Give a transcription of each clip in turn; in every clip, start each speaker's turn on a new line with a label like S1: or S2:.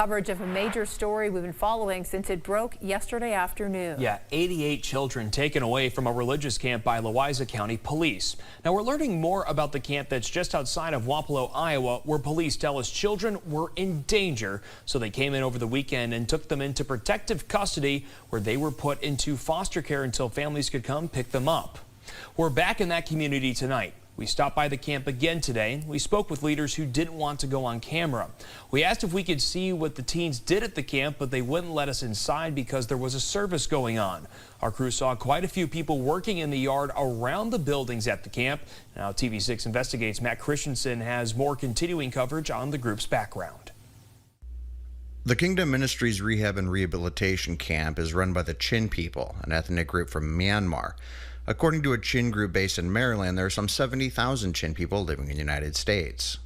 S1: Coverage of a major story we've been following since it broke yesterday afternoon.
S2: Yeah, 88 children taken away from a religious camp by Louisa County police. Now we're learning more about the camp that's just outside of Wapello, Iowa, where police tell us children were in danger. So they came in over the weekend and took them into protective custody, where they were put into foster care until families could come pick them up. We're back in that community tonight. We stopped by the camp again today. We spoke with leaders who didn't want to go on camera. We asked if we could see what the teens did at the camp, but they wouldn't let us inside because there was a service going on. Our crew saw quite a few people working in the yard around the buildings at the camp. Now TV6 Investigates Matt Christensen has more continuing coverage on the group's background.
S3: The Kingdom Ministries Rehab and Rehabilitation Camp is run by the Chin people, an ethnic group from Myanmar. According to a Chin group based in Maryland, there are some 70,000 Chin people living in the United States.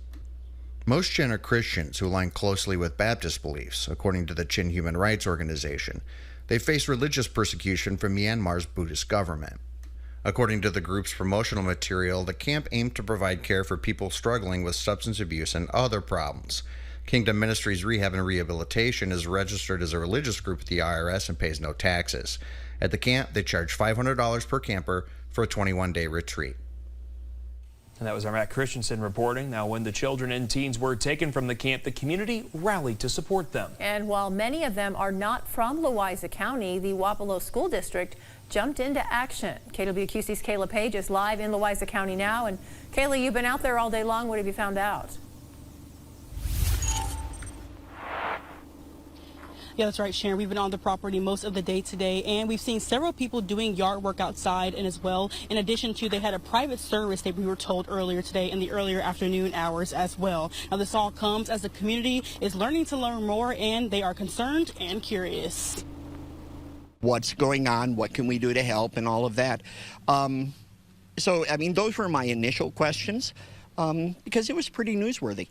S3: Most Chin are Christians who align closely with Baptist beliefs, according to the Chin Human Rights Organization. They face religious persecution from Myanmar's Buddhist government. According to the group's promotional material, the camp aimed to provide care for people struggling with substance abuse and other problems. Kingdom Ministries Rehab and Rehabilitation is registered as a religious group with the IRS and pays no taxes. At the camp, they charge $500 per camper for a 21-day retreat.
S2: And that was our Matt Christensen reporting. Now, when the children and teens were taken from the camp, the community rallied to support them.
S1: And while many of them are not from Louisa County, the Wapello School District jumped into action. KWQC's Kayla Page is live in Louisa County now. And Kayla, you've been out there all day long. What have you found out?
S4: Yeah, that's right, Sharon. We've been on the property most of the day today, and we've seen several people doing yard work outside, and as well, in addition to, they had a private service that we were told earlier today in the earlier afternoon hours as well. Now, this all comes as the community is learning to learn more, and they are concerned and curious.
S5: What's going on? What can we do to help? And all of that. So, I mean, those were my initial questions because it was pretty newsworthy.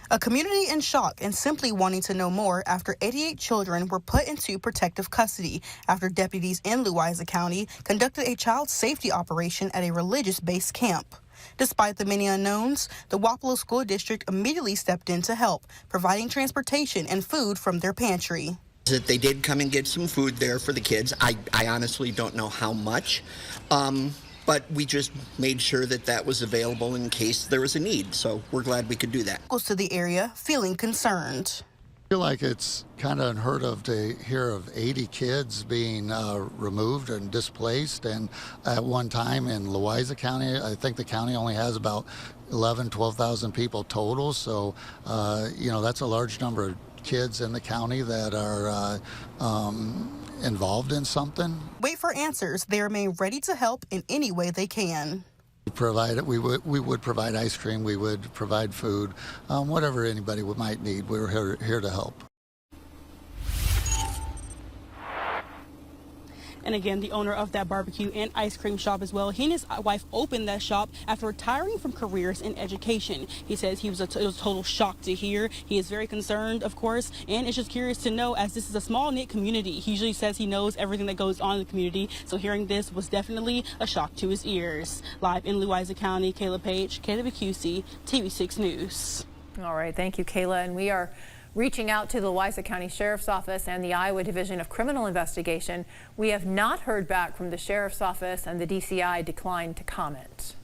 S4: A community in shock and simply wanting to know more after 88 children were put into protective custody after deputies in Louisa County conducted a child safety operation at a religious-based camp. Despite the many unknowns, the Wapello School District immediately stepped in to help, providing transportation and food from their pantry.
S5: That they did come and get some food there for the kids. I honestly don't know how much. But we just made sure that that was available in case there was a need. So we're glad we could do that.
S4: Locals to the area feeling concerned.
S6: I feel like it's kind of unheard of to hear of 80 kids being removed and displaced. And at one time in Louisa County, I think the county only has about 12,000 people total. So, you know, that's a large number of kids in the county that are involved in something.
S4: Wait for answers. They remain ready to help in any way they can.
S6: We would provide ice cream. We would provide food, whatever anybody might need. We're here to help.
S4: And again, the owner of that barbecue and ice cream shop as well, he and his wife opened that shop after retiring from careers in education. He says it was a total shock to hear. He is very concerned, of course, and is just curious to know, as this is a small-knit community. He usually says he knows everything that goes on in the community, so hearing this was definitely a shock to his ears. Live in Louisa County, Kayla Page, KWQC, TV6 News.
S1: All right, thank you, Kayla. And we are reaching out to the Louisa County Sheriff's Office and the Iowa Division of Criminal Investigation. We have not heard back from the Sheriff's Office, and the DCI declined to comment.